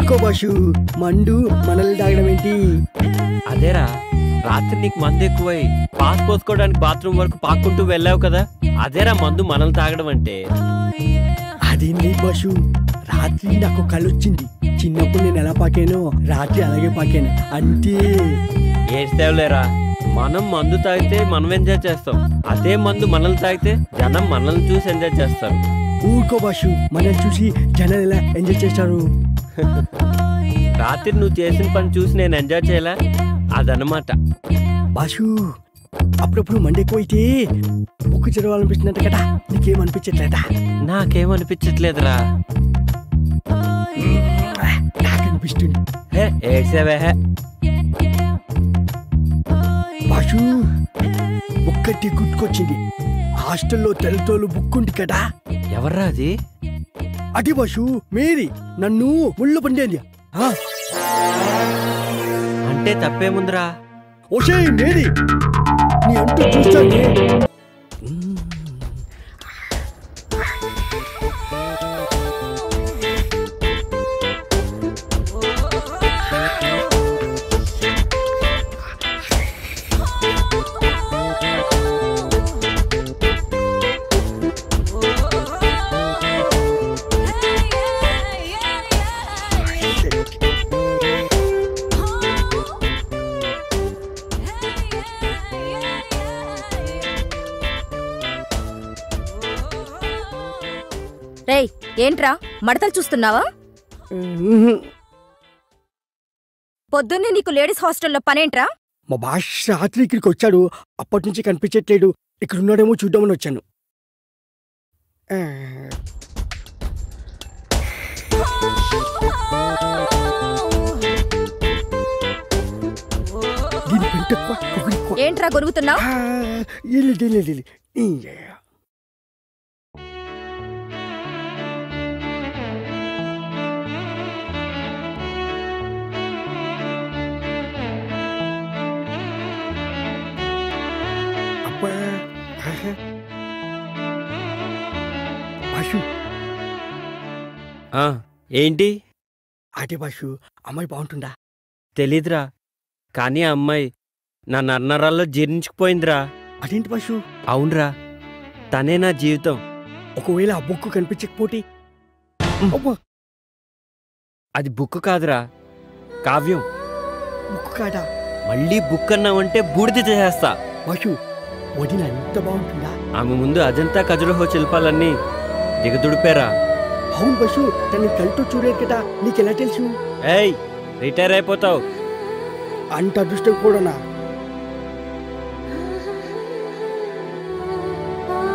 ఊరుకో బాషు, మండు మనల్ని తాగడం ఏంటి? అదేరా రాత్రి నీకు మందు ఎక్కువై పాస్ పోసుకోవడానికి బాత్రూమ్ వరకు పాక్కుంటూ వెళ్ళావు కదా, అదేరా మందు మనల్ని తాగడం అంటే. అదేంటి బాషు, రాత్రి నాకు కళ్ళు వచ్చింది. చిన్నప్పుడు నేను ఎలా పాకానో రాత్రి అలాగే పాకాను అంతే. ఏడ్చేవులేరా, మనం మందు తాగితే మనం ఎంజాయ్ చేస్తాం, అదే మందు మనల్ని తాగితే జనం మనల్ని చూసి ఎంజాయ్ చేస్తారు. ఊరుకో బాషు, మనల్ని చూసి జనాలు ఎలా ఎంజాయ్ చేస్తారు? రాత్రి నువ్వు చేసిన పని చూసి నేను ఎంజాయ్ చేయలే, అదనమాట. బాషు, అప్పుడప్పుడు మండి ఎక్కువైతే బుక్కు చదవాలనిపిస్తున్నట్టు కదా, నీకేమనిపించట్లేదా? నాకేమనిపించట్లేదురా. నాకనిపిస్తుంది. ఏడ్సేవే బాషు, ఒక్కటి గుర్తుకొచ్చింది. హాస్టల్లో తెల్లతోలు బుక్ ఉంది కదా. ఎవర్రా అది? అది బాషు, మేరీ నన్ను ముళ్ళు పండేది. అంటే తప్పేముందిరా? ఓషే మేరీ, నీ అంటూ చూస్తానే. రేయ్, ఏంట్రా మడతలు చూస్తున్నావా? పొద్దున్నే నీకు లేడీస్ హాస్టల్లో పనేంట్రా? మా బాష్ రాత్రి ఇక్కడికి వచ్చాడు, అప్పటి నుంచి కనిపించట్లేడు. ఇక్కడ ఉన్నాడేమో చూద్దామని వచ్చాను. ఏంట్రా గొరుగుతున్నావు? ఏంటి? అదే బాషు, అమ్మాయి బాగుంటుందా? తెలీదురా, కానీ ఆ అమ్మాయి నా నన్నరాల్లో జీర్ణించుకుపోయిందిరా. అదేంటి బాషు? అవునరా, తనే నా జీవితం. ఒకవేళ ఆ బుక్ కనిపించకపోతే? అది బుక్ కాదురా, కావ్యం. బుక్ కాదా? మళ్ళీ బుక్ అన్నావంటే బూడిద చేసేస్తా. బాషు, వదిన ఎంత బాగుంటుందా? ఆమె ముందు అజంతా ఖజురహో శిల్పాలన్నీ దిగదుడిపారా. అవును బస్సు, తను కళ్ళతో చూడలేదు కదా, నీకెలా తెలుసు? ఏయ్, రిటైర్ అయిపోతావు. అంత అదృష్టం కూడానా?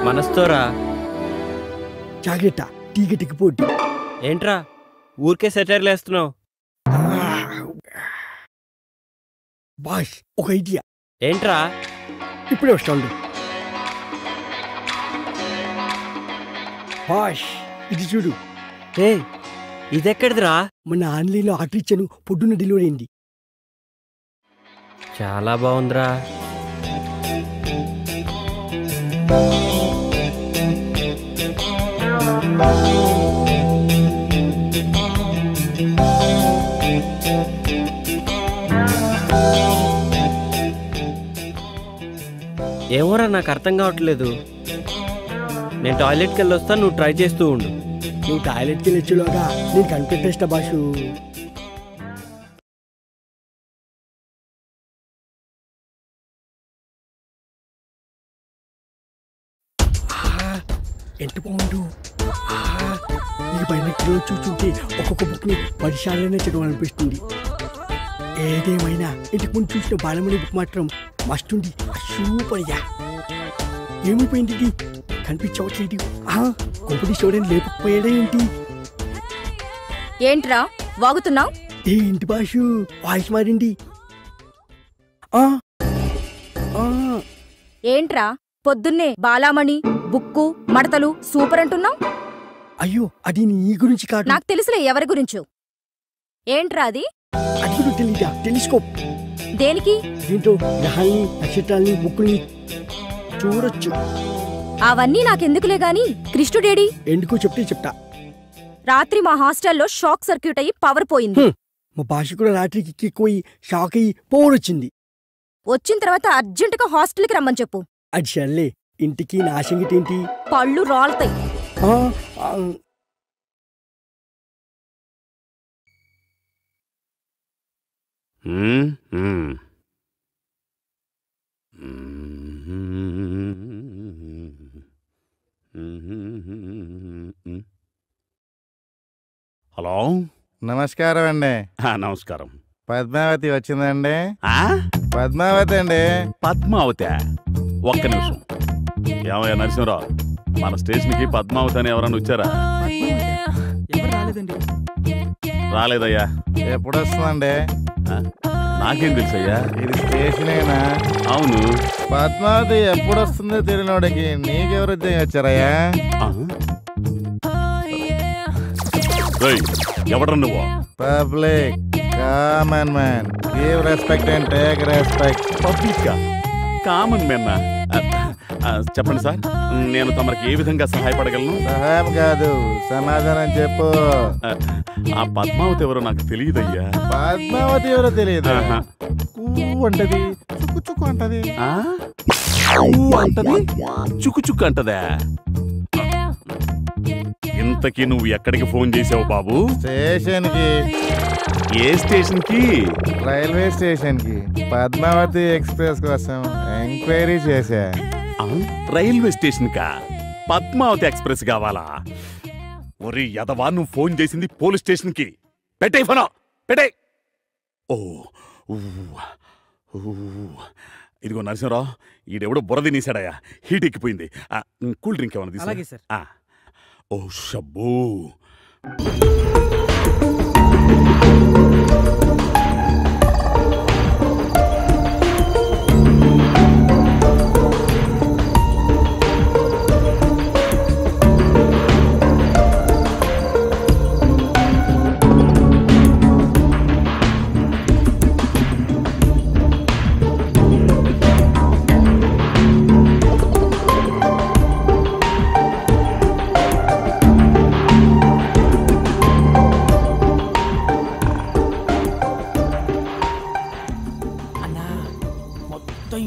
మనస్తోరా. జాగ్రత్త, టీకెట్కి పోటీ. ఏంట్రా ఊరికే సెటైర్లు వేస్తున్నావు? బాష్, ఒక ఐడియా. ఏంట్రా? ఇప్పుడే వస్తాడు. బాష్, ఇది చూడు. ఏ, ఇదెక్కడిదిరా? మన ఆన్లైన్లో ఆర్డర్ ఇచ్చాను, పొద్దున్న డెలివరీ అయింది. చాలా బాగుందిరా. ఏమోరా, నాకు అర్థం కావట్లేదు. నేను టాయిలెట్కి వెళ్ళి వస్తా, నువ్వు ట్రై చేస్తూ ఉండు. నువ్వు టాయిలెట్కి వెళ్ళొచ్చులోగా నేను కనిపెట్టేస్తా బాషు. ఎంత బాగుండు. ఈ బైనెక్లో చూస్తుంటే ఒక్కొక్క బుక్ని 10 సార్లనే చదవాలనిపిస్తుంది. ఏదేమైనా ఇంటికి ముందు చూసిన బాలమణి బుక్ మాత్రం మస్తుంది, సూపర్గా. ఏమైపోయింది ఇది? కనిపించవట్లేదు. కొంపటి చూడని లేకపోయాడా ఏంటి? ఏంట్రా వాగుతున్నావు? ఏంటి బాషు, వాయిస్ మారింది. ఏంట్రా పొద్దున్నే బాలామణి బుక్కు మడతలు సూపర్ అంటున్నావు? అయ్యో, అది నీ గురించి కాదు. నాకు తెలుసులే ఎవరి గురించో. ఏంట్రా అది? అది కూడా తెలీదా? టెలిస్కోప్. దేనికి? దీంతో గ్రహాల్ని, నక్షత్రాల్ని, బుక్కుల్ని చూడొచ్చు. అవన్నీ నాకెందుకులే గాని కృష్ణుడేడి? ఎందుకో చెప్తా. రాత్రి మా హాస్టల్లో షాక్ సర్క్యూట్ అయ్యి పవర్ పోయింది. మా భాష కూడా రాత్రికి ఎక్కువయి షాక్ అయ్యి పవర్ వచ్చింది. వచ్చిన తర్వాత అర్జెంటుగా హాస్టల్కి రమ్మని చెప్పు. అది సర్లే, ఇంటికి నా సంగతి ఏంటి? పళ్ళు రాలుతాయి. హలో, నమస్కారం అండి. నమస్కారం. పద్మావతి వచ్చిందండి? పద్మావతి అండి. పద్మావతి? ఒక్క నిమిషం. ఏమయ్యా నరసింహరావు, మన స్టేషన్కి పద్మావతి అని ఎవరన్నా వచ్చారా? రాలేదయ్యా. ఎప్పుడు వస్తుందండి? నాకేం తెలుసయ్యా. ఇది స్టేషనేనా? అవును. పద్మావతి ఎప్పుడు వస్తుందో తెలియనోడికి నీకెవరు వచ్చారయ్యా? ఎవడ్రా నువ్వు? Public common man. Give respect and take respect. Public common man? చెప్పండి సార్, నేను తమరికి ఏ విధంగా సహాయపడగలను? సహాయం కాదు, సమాధానం చెప్పు. ఆ పద్మావతి ఎవరో నాకు తెలియదయ్యా. పద్మావతి ఎవరో తెలియదు. అంటది, చుక్కు చుక్కు అంటది. చుక్కు చుక్కు అంటదా? ఇంతకీ నువ్వు ఎక్కడికి ఫోన్ చేసావు బాబు? స్టేషన్ కి. ఏ స్టేషన్ కి? రైల్వే స్టేషన్ కి. పద్మావతి ఎక్స్ప్రెస్ కోసం ఎంక్వైరీ చేశా. రైల్వే స్టేషన్ కా? పద్మావతి ఎక్స్ప్రెస్ కావాలా? ఒరి యదవా, నువ్వు ఫోన్ చేసింది పోలీస్ స్టేషన్ కి. పెట్టే ఫోన్, పెట్టే. ఓ ఇదిగో నరసింహరావు, ఈడెవడో బురద నీసాడయా. హీట్ ఎక్కిపోయింది. కూల్ డ్రింక్ ఏమన్నా తీసా? ఓ షబ్బూ.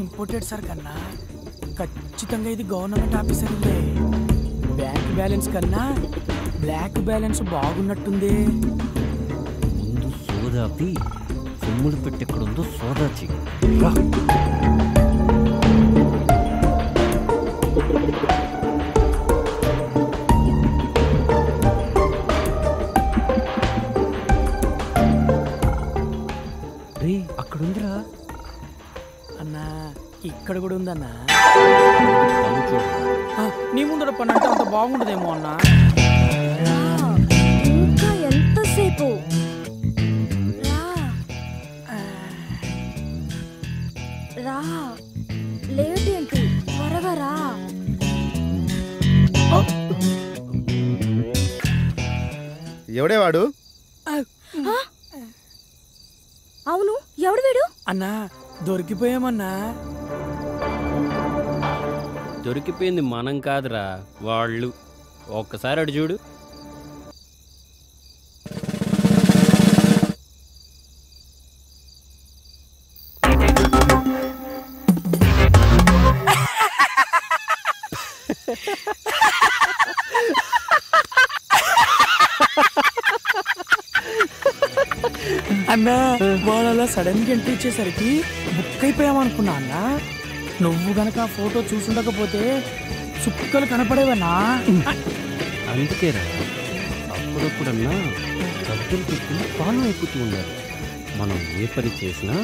ఇంపోర్టెడ్ సార్ కన్నా ఖచ్చితంగా ఇది గవర్నమెంట్ ఆఫీసర్లే. బ్యాంక్ బ్యాలెన్స్ కన్నా బ్లాక్ బ్యాలెన్స్ బాగున్నట్టుంది. ముందు సోదాపి సొమ్ములు పెట్టెక్కడుందో సోదా చెయ్యి. అక్కడుందిరా అన్నా. ఇక్కడ కూడా ఉందన్నా. నీ ముందర పని అంటే అంత బాగుండదేమో అన్నా. ఇంకా ఎంతసేపు? రా, లేట్ ఏంటి? త్వరగా రా. ఎవడే వాడు? అవును, ఎవడు వీడు? అన్నా దొరికిపోయామన్నా. దొరికిపోయింది మనం కాదురా, వాళ్ళు. ఒక్కసారి అడు చూడు. అన్నా వాళ్ళ సడన్ గా ఎంట్రీ ఇచ్చేసరికి బుక్ అయిపోయామనుకున్నా అన్నా. నువ్వు గనక ఆ ఫోటో చూసుండకపోతే చుక్కలు కనపడేవన్నా. అందుకేరా అప్పుడప్పుడన్నా సర్దులు పెట్టుకుని ఫాలో అయిపోతూ ఉండాలి. మనం ఏ పని చేసినా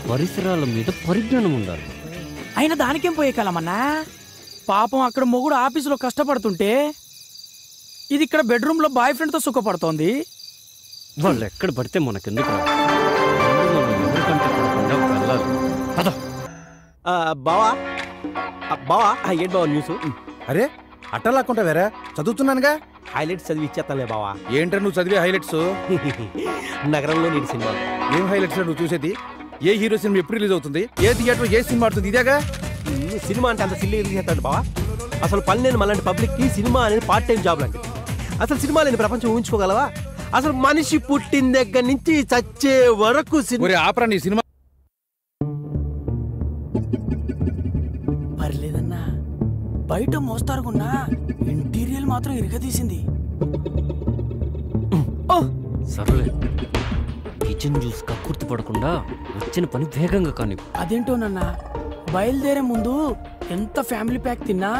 పరిసరాల మీద పరిజ్ఞానం ఉండాలి. అయినా దానికేం పోయే కాలమన్నా. పాపం అక్కడ మొగుడు ఆఫీసులో కష్టపడుతుంటే ఇది ఇక్కడ బెడ్రూమ్ లో బాయ్ ఫ్రెండ్ తో సుఖపడుతోంది. వాళ్ళు ఎక్కడ పడితే మనకెందుకు? బావా బావా ఏంటి బావా న్యూస్? అరే అట్టలాక్కుంటా వేరే చదువుతున్నానుగా. హైలైట్స్ చదివి ఇచ్చేస్తానులే బావా. ఏంట్రా నువ్వు చదివే హైలైట్స్? నగరంలో నీటి సినిమా. ఏం హైలైట్స్ నువ్వు చూసేది? ఏ హీరో సినిమా ఎప్పుడు రిలీజ్ అవుతుంది? ఏ థియేటర్ ఏ సినిమా ఆడుతుంది? ఇదేగా సినిమా అంటే అంత సిల్లీ రిలీజ్ చేస్తాడు బావా. అసలు పని లేని మళ్ళీ పబ్లిక్ కి సినిమా అనేది పార్ట్ టైం జాబ్ లాంటిది. అసలు సినిమా లేని ప్రపంచం ఊహించుకోగలవా? అసలు మనిషి పుట్టిన దగ్గర నుంచి చచ్చే వరకు ఆపరా నీ సినిమా. పర్లేదన్నా, బయట మోస్తారుకున్నా ఇంటీరియల్ మాత్రం ఇరగదీసింది. సర్లే, కిచెన్ జ్యూస్ కక్కుర్తి పడకుండా వచ్చిన పని వేగంగా కానీ. అదేంటోనన్నా, బయలుదేరే ముందు ఎంత ఫ్యామిలీ ప్యాక్ తిన్నా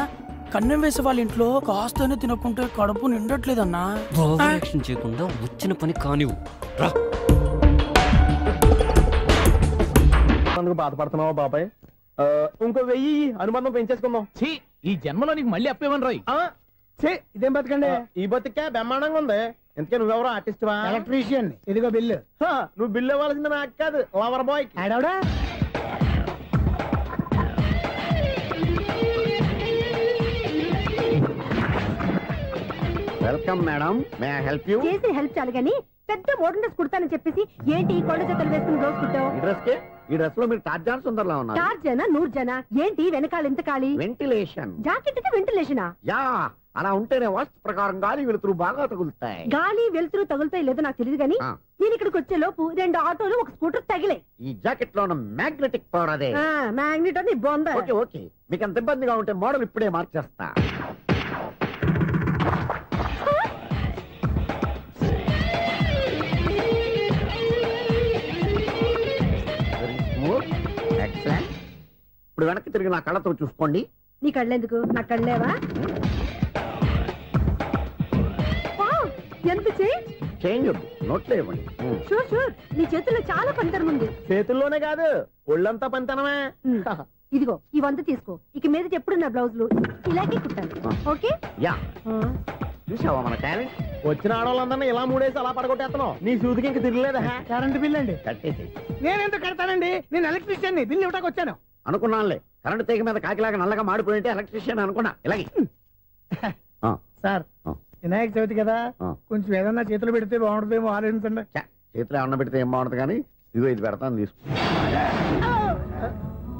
కన్నం వేసే వాళ్ళ ఇంట్లో కాస్తనే తినకుంటే కడుపు నిండట్లేదన్నా. ఓవరాక్షన్ చేయకుండా వచ్చిన పని కానివ్వు. రా. బాధపడుతున్నావా బాబాయ్? ఇంకో 1000 అనుబంధం పెంచేసుకుందాం. ఈ జన్మలో నీకు మళ్ళీ అప్పేమని రాయి. ఇదేం బతకండి? ఈ బతికే బ్రహ్మాండంగా ఉంది. ఎందుకే నువ్వెవరో ఆర్టిస్ట్ వా? ఎలక్ట్రీషియన్. ఇదిగో బిల్లు. నువ్వు బిల్లు ఇవ్వాల్సింది నాకు కాదు, లవర్ బాయ్. ఆడవడా? Welcome madam, may I help you? చేసి హెల్ప్ చాలు గానీ పెద్ద మోడల్ డ్రెస్ కుడతానని చెప్పేసి ఏంటి కొండ జతలు వేసుకుని రోజు కుట్టావు? ఈ డ్రెస్ లో మీరు టార్జాన్ సుందర్లా ఉన్నారు. 4 జన 100 జన ఏంటి వెనకాల ఎంత ఖాళీ? వెంటిలేషన్. జాకెట్ కి వెంటిలేషనా? యా, అలా ఉంటేనే వాస్తు ప్రకారం గాలి వెలుతురు బాగా తగులుతాయి. గాలి వెలుతురు తగులుతాయి లేదో నాకు తెలియదు గానీ నేను ఇక్కడికి వచ్చే లోపు 2 ఆటోలు 1 స్కూటర్ తగిలే. ఈ జాకెట్ లో ఉన్న మ్యాగ్నెటిక్ పవర్ అదే. మ్యాగ్నెట్ అని బొంద. ఓకే ఓకే, మీకు అంత ఇబ్బందిగా ఉంటే మోడల్ ఇప్పుడే మార్చేస్తా. ఇప్పుడు వెనక్కి తిరిగి నా కళ్ళతో చూసుకోండి. నీ కళ్ళెందుకు? నా కళ్ళేవా? ఎంత చేంజ్ నోట్లో ఇవ్వండి. షూర్ షూర్, నీ చేతుల్లో చాలా పనితనం ఉంది. చేతుల్లోనే కాదు, ఒళ్ళంతా పనితనమే. ఇదిగో ఈ 100 తీసుకో. ఇక మీద ఎప్పుడు నా బ్లౌజులు ఇలాగే కుట్టాను. ఓకే? యా. చూసావా మన టాలెంట్? వచ్చిన ఆడవాళ్ళందరినీ ఇలా మూడేసి అలా పడగొట్టేస్తున్నావు. నీ సూదికి ఇంక తిరగలేదా? కరెంట్ బిల్ అండి. కట్టేసి. నేనెందుకు కడతానండి? నేను ఎలక్ట్రీషియన్ ని. బిల్లు ఇవ్వడానికి వచ్చాను. అనుకున్నానులే, కరెంట్ తీగ మీద కాకిలాగా నల్లగా మాడిపోయింటే ఎలక్ట్రీషియన్ అనుకున్నా. ఇలాగే సార్, వినాయక చవితి కదా, కొంచెం ఏదన్నా చేతులు పెడితే బాగుంటుందేమో ఆలోచించండి. చేతిలో ఏమన్నా పెడితే ఏం బాగుంటుంది కానీ ఇదిగో ఇది పెడతాను, తీసుకో.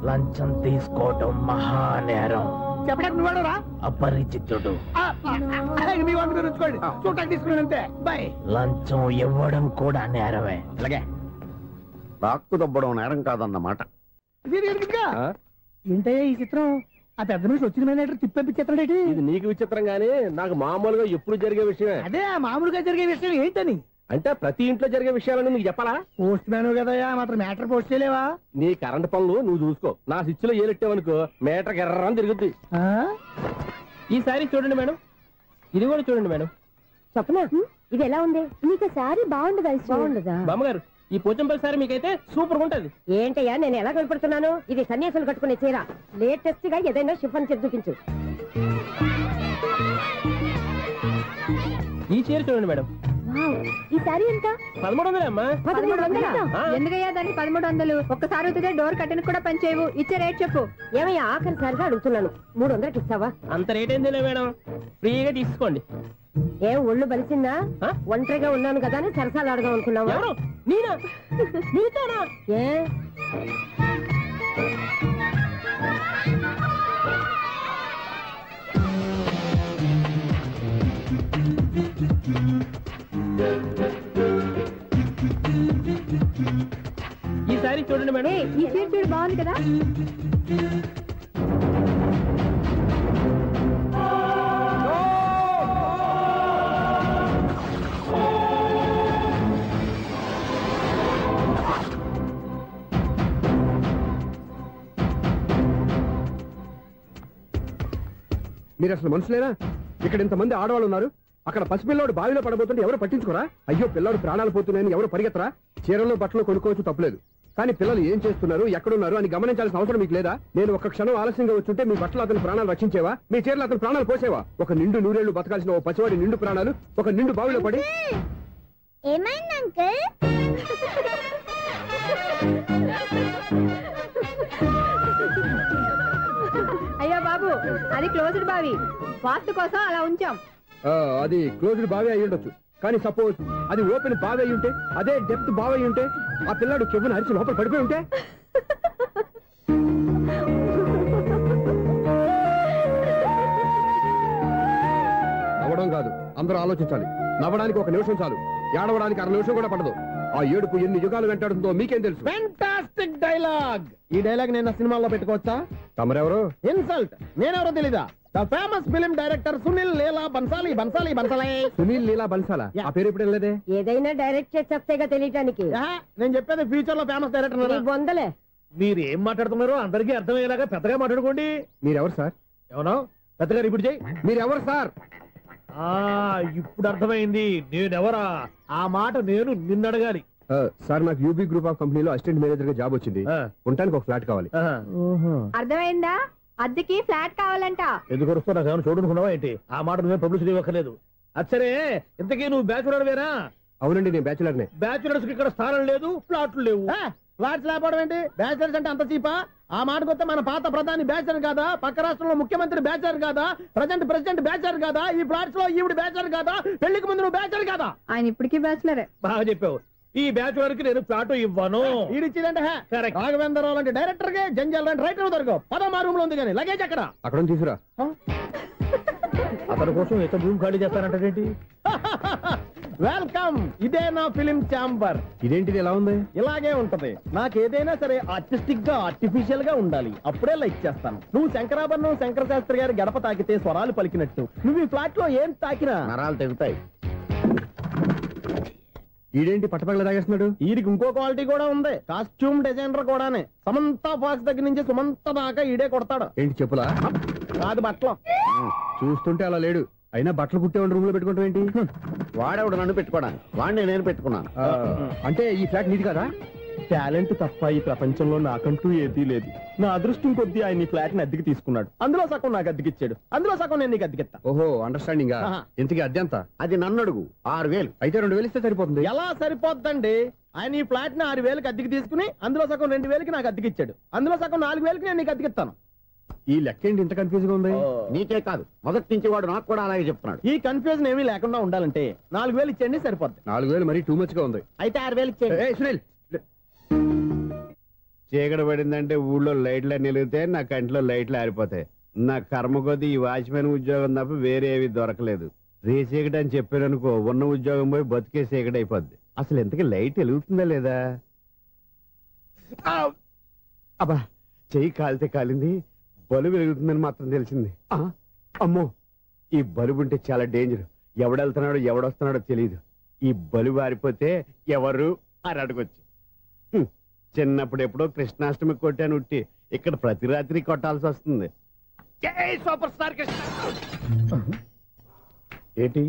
లంచం తీసుకోవటం మహానేరం. చెప్పడానికి నువ్వాడరా? అపరిచితుడు. మీ వంద మీరు ఉంచుకోండి, చూడటానికి తీసుకున్నాను అంతే. బాయ్. లంచం ఇవ్వడం కూడా నేరమే. అలాగే రాక్కు దబ్బడం నేరం కాదన్నమాట. ఏంటయ్యా ఈ చిత్రం? ఆ పెద్ద నుంచి వచ్చిన మేనేటర్ తిప్పించేస్తాడేటి? ఇది నీకు విచిత్రం గానీ నాకు మామూలుగా ఎప్పుడు జరిగే విషయమే. అదే మామూలుగా జరిగే విషయం ఏంటని? అంటే ప్రతి ఇంట్లో జరిగే విషయాలను నీకు చెప్పాలా? పోస్ట్ మ్యాన్ కదయ్యా, మాత్రం మ్యాటర్ పోస్ట్ చేయలేవా? నీ కరెంట్ పనులు నువ్వు చూసుకో. నా స్విచ్ లో ఏలెట్టావనుకో మీటర్ ఎర్రని తిరుగుద్ది. ఈసారి చూడండి మేడం, ఇది కూడా చూడండి మేడం. చెప్పనా? ఇది ఎలా ఉంది? నీకు సారీ బాగుండదా? బాగుండదా బామ్మగారు? ఈ పోచంపల్లి సారీ మీకైతే సూపర్ ఉంటది. ఏంటయ్యా నేను ఎలా కనపడుతున్నాను? ఇది సన్యాసులు కట్టుకునే చీర. లేటెస్ట్ గా ఏదైనా షిఫన్ చేసి చూపించు. ఈ చీర చూడండి మేడం. ఈ సారీ ఎంత? 1300 అమ్మా. 1300? ఎందుకయ్యా దానికి 1300? ఒక్కసారి అవుతుందే డోర్ కట్టెను కూడా పనిచేయవు. ఇచ్చే రేట్ చెప్పు. ఏమయ్యా ఆఖరిసారిగా అడుగుతున్నాను, 300కి ఇస్తావా? అంత రేట్ ఏంది మేడం, ఫ్రీగా తీసుకోండి. ఏం ఒళ్ళు బలిసిందా? ఒంటరిగా ఉన్నాను కదా అని సరసాలు అడగా అనుకున్నావా? నేనా? నీతోనా? ఏ ఈ సారీ చూడండి మేడం. ఈ చీర చూడు, బాగుంది కదా? మీరు అసలు మనుషులేనా? ఇక్కడ ఇంతమంది ఆడవాళ్ళు ఉన్నారు, అక్కడ పసిపిల్లాడు బావిలో పడబోతుంటే ఎవరు పట్టించుకోరా? అయ్యో పిల్లాడు ప్రాణాలు పోతున్నాయని ఎవరు పరిగెత్తరా? చీరలో బట్టలు కొనుక్కోవచ్చు, తప్పలేదు. కానీ పిల్లలు ఏం చేస్తున్నారు, ఎక్కడున్నారు అని గమనించాల్సిన అవసరం మీకు లేదా? నేను ఒక్క క్షణం ఆలస్యంగా వచ్చుంటే మీ బట్టలు అతని ప్రాణాలు రక్షించేవా? మీ చీరలు అతని ప్రాణాలు పోసేవా? ఒక నిండు 100 ఏళ్లు బతకాల్సిన ఓ పసివాడి నిండు ప్రాణాలు ఒక నిండు బావిలో పడి. ఏమైంది అంకుల్? అయ్యో బాబు, అది క్లోజ్డ్ బావి, వాస్తు కోసం అలా ఉంచాం. అది క్లోజ్డ్ బావి అయి ఉండొచ్చు, కానీ సపోజ్ అది ఓపెన్ బావి అయి ఉంటే, అదే డెప్త్ బావి అయి ఉంటే, ఆ పిల్లాడు చెవును అరిచి లోపల పడిపోయి ఉంటే? అవడం కాదు, అందరూ ఆలోచించాలి. నవ్వడానికి 1 నిమిషం చాలు, ఏడవడానికి 1/2 నిమిషం కూడా పడదు. ఆ ఏడుపు ఎన్ని యుగాలు వెంటాడుతుందో మీకేం తెలుసు? Fantastic dialogue. ఈ డైలాగ్ నేను సినిమాలో పెట్టుకోవచ్చా? తమరెవరు? ఇన్సల్ట్. నేనెవరో తెలీదా? The famous film director Sunil Leela Bansali. Sunil Leela బన్సాలా? ఆ పేరు ఇప్పుడు వెళ్ళలేదే. ఏదైనా డైరెక్ట్ చేసేస్తేగా తెలియటానికి. నేను చెప్పేది ఫ్యూచర్ లో ఫేమస్ డైరెక్టర్. బొందలే. మీరు ఏం మాట్లాడుతున్నారో అందరికీ అర్థమయ్యేలాగా పెద్దగా మాట్లాడుకోండి. మీరెవరు సార్? ఎవరో పెద్దగా రిపీట్ చేయి. మీరెవరు సార్? ఇప్పుడు అర్థమైంది. నేనెవరా? ఆ మాట నేను నిన్ను అడగాలి. సార్, నాకు యూబీ గ్రూప్ ఆఫ్ కంపెనీలో అసిస్టెంట్ మేనేజర్ గా జాబ్ వచ్చింది. ఉండటానికి ఒక ఫ్లాట్ కావాలి. అర్థమైందా? అద్దెకి ఫ్లాట్ కావాలంట. ఎందుకు వస్తున్నా ఏమైనా చూడనుకున్నావా ఏంటి? ఆ మాట నువ్వే పబ్లిసిటీ ఇవ్వక్కర్లేదు. అచ్చరే, ఇంతకీ నువ్వు బ్యాచులర్ వేరా? అవునండి, నేను బ్యాచులర్నే. బ్యాచులర్స్ కి ఇక్కడ స్థానం లేదు, ఫ్లాట్లు లేవు. ఫ్లాట్స్ లేకపోవడం ఏంటి? బ్యాచులర్స్ అంటే అంత చీపా? ఆ మాటకొస్తే మన పాత ప్రధాని బ్యాచర్ కాదా? పక్క రాష్ట్రంలో ముఖ్యమంత్రి బ్యాచర్ కాదా? ప్రెసిడెంట్ బ్యాచర్ కాదా? ఈ ఫ్లాట్స్ లో ఈవిడ బ్యాచర్ కాదా? పెళ్లికి ముందు నువ్వు బ్యాచర్ కాదా? ఆయన ఇప్పటికీ బ్యాచులరే. బాగా చెప్పావు. ఈ బ్యాచులర్ కి నేను ఫ్లాట్ ఇవ్వను. ఇడిచ్చిందంటే రాఘవేంద్రరావు లాంటి డైరెక్టర్ కి, జంజల్ లాంటి రైటర్ దొరకవు. పదమా రూమ్ లో ఉంది కానీ లగేజ్ అక్కడ. అక్కడ తీసుకురా. అతని కోసం ఎంత రూమ్ ఖాళీ చేస్తానంటే వెల్కమ్. ఇదే నా ఫిలిం ఛాంబర్. ఇదేంటిది ఎలా ఉంది? ఇలాగే ఉంటది. నాకు ఏదైనా సరే ఆర్టిస్టిక్ గా, ఆర్టిఫిషియల్ గా ఉండాలి. అప్పుడే లైక్ చేస్తాను. నువ్వు శంకరాభరణం శంకర శాస్త్రి గారి గడప తాకితే స్వరాలు పలికినట్టు నువ్వు ఈ ఫ్లాట్ లో ఏం తాకినా నరాలు తెగుతాయి. ఈడేంటి పట్టపగల తాగేస్తున్నాడు? వీడికి ఇంకో క్వాలిటీ కూడా ఉంది. కాస్ట్యూమ్ డిజైనర్ కూడానే. సమంత ఫాక్స్ దగ్గర నుంచి సుమంత దాకా ఈడే కొడతాడు. ఏంటి చెప్పులా? కాదు, బట్టలు. చూస్తుంటే అలా లేడు. అయినా బట్టలు కుట్టేవాడి రూమ్ లో పెట్టుకుంటాం ఏంటి? వాడేవాడు నన్ను పెట్టుకోవడానికి, వాడిని నేను పెట్టుకున్నాను. అంటే ఈ ఫ్లాట్ నీది కదా? టాలెంట్ తప్ప ఈ ప్రపంచంలో నాకంటూ ఏదీ లేదు. నా అదృష్టం కొద్దీ ఆయన ఈ ఫ్లాట్ ని అద్దెకి తీసుకున్నాడు. అందులో సగం నాకు అద్దెకిచ్చాడు, అందులో సగం నేను నీకు అద్దెకిస్తా. ఓహో, అండర్స్టాండింగ్. ఇంతకీ అద్దె ఎంత? అది నన్ను అడుగు. 6000. అయితే 2000 ఇస్తే సరిపోతుంది. ఎలా సరిపోద్దండి? ఆయన ఈ ఫ్లాట్ ని 6000కి అద్దెకి తీసుకుని అందులో సగం 2000కి నాకు అద్దెకిచ్చాడు, అందులో సగం 4000కి నేను నీకు అద్దెకిస్తాను. ఈ లెక్క ఏంటి ఇంత కన్ఫ్యూజ్ గా ఉంది? నీకే కాదు, మొదటి నుంచి వాడు నాకు కూడా అలాగే చెప్తున్నాడు. ఈ కన్ఫ్యూజన్ ఏమీ లేకుండా ఉండాలంటే 4000 ఇచ్చేయండి, సరిపోద్ది. 4000 మరీ టూ మచ్ గా ఉంది. అయితే 6000 ఇచ్చేయండి. సునీల్, చీకటి పడిందంటే ఊళ్ళో లైట్లు అన్ని వెలిగితే నా కంటిలో లైట్లు ఆరిపోతాయి. నా కర్మ కొద్దీ ఈ వాచ్మెన్ ఉద్యోగం తప్ప వేరే ఏవి దొరకలేదు. రేచీకటి అని చెప్పారనుకో, ఉన్న ఉద్యోగం పోయి బతికే చీకటి అయిపోద్ది. అసలు ఎంతకీ లైట్ వెలుగుతుందా లేదా? అబ్బా, చెయ్యి కాలితే కాలింది, బలుబు వెలుగుతుందని మాత్రం తెలిసింది. అమ్మో, ఈ బలుబు ఉంటే చాలా డేంజర్. ఎవడెళ్తున్నాడో ఎవడొస్తున్నాడో తెలియదు. ఈ బలుబు ఆరిపోతే ఎవరు అని అడగొచ్చు. చిన్నప్పుడు ఎప్పుడో కృష్ణాష్టమి కొట్టాను ఉట్టి, ఇక్కడ ప్రతి రాత్రి కొట్టాల్సి వస్తుంది. Super star Krishna. ఏంటి